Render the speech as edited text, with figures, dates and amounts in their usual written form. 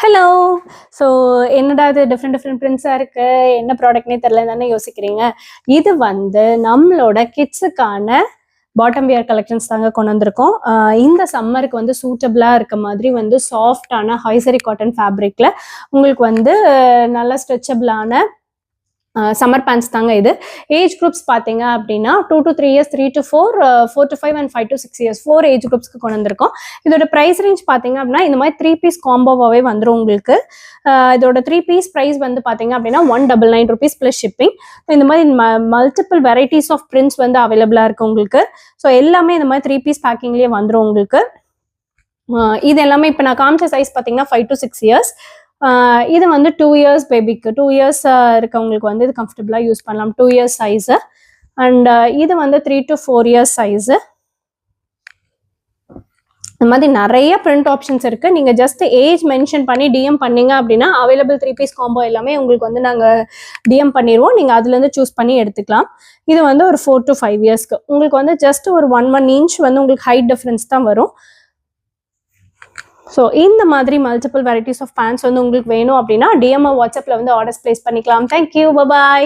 Hello. So என்னடா இது different பிரிண்ட்ஸாக இருக்கு, என்ன ப்ராடக்ட்னே தெரில தானே யோசிக்கிறீங்க. இது வந்து நம்மளோட கிட்ஸுக்கான பாட்டம் வியர் கலெக்ஷன்ஸ் தாங்க கொண்டு வந்திருக்கோம். இந்த சம்மருக்கு வந்து சூட்டபிளாக இருக்க மாதிரி வந்து சாஃப்டான ஹைசரி காட்டன் ஃபேப்ரிக்கில் உங்களுக்கு வந்து நல்ல ஸ்ட்ரெச்சபிளான சம்மர் பேண்ட்ஸ் தாங்க இது. ஏஜ் குரூப்ஸ் பார்த்தீங்க அப்படின்னா 2 to 3 years, 3 to 4, 4 to 5 and 5 to 6 years 4 age குரூப்ஸ்க்கு கொண்டு வந்திருக்கோம். இதோட ப்ரைஸ் ரேஞ்ச் பார்த்தீங்க அப்படின்னா இந்த மாதிரி 3 பீஸ் காம்போவாகவே வந்துடும் உங்களுக்கு. இதோட 3 பீஸ் ப்ரைஸ் வந்து பார்த்தீங்க அப்படின்னா 199 rupees ப்ளஸ் ஷிப்பிங். இந்த மாதிரி மல்டிபிள் வெரைட்டிஸ் ஆஃப் பிரிண்ட்ஸ் வந்து அவைலபிளாக இருக்குது உங்களுக்கு. ஸோ எல்லாமே இந்த மாதிரி 3 பீஸ் பேக்கிங்லேயே வந்துடும் உங்களுக்கு. இது எல்லாமே இப்போ நான் காமிச்ச சைஸ் பார்த்தீங்கன்னா 5 to 6 இயர்ஸ். இது வந்து 2 இயர்ஸ் பேபிக்கு, 2 இயர்ஸ் இருக்கவங்களுக்கு வந்து இது கம்ஃபர்டபுளாக யூஸ் பண்ணலாம். 2 இயர்ஸ் சைஸு. அண்ட் இது வந்து 3 to 4 இயர்ஸ் சைஸு. இந்த மாதிரி நிறைய பிரிண்ட் ஆப்ஷன்ஸ் இருக்குது. நீங்கள் ஜஸ்ட் ஏஜ் மென்ஷன் பண்ணி டிஎம் பண்ணீங்க அப்படின்னா அவைலபிள் 3 பீஸ் காம்போ எல்லாமே உங்களுக்கு வந்து நாங்கள் டிஎம் பண்ணிடுவோம். நீங்கள் அதுலேருந்து சூஸ் பண்ணி எடுத்துக்கலாம். இது வந்து ஒரு 4 to 5 இயர்ஸ்க்கு உங்களுக்கு வந்து ஜஸ்ட் ஒரு 1 inch வந்து உங்களுக்கு ஹைட் டிஃப்ரென்ஸ் தான் வரும். ஸோ இந்த மாதிரி மல்டிபிள் வெரைட்டிஸ் ஆஃப் பேண்ட்ஸ் வந்து உங்களுக்கு வேணும் அப்படின்னா டிஎம்ஓ வாட்ஸ்அப்பில் வந்து ஆர்டர்ஸ் பிளேஸ் பண்ணிக்கலாம். தேங்க்யூ, பாய்.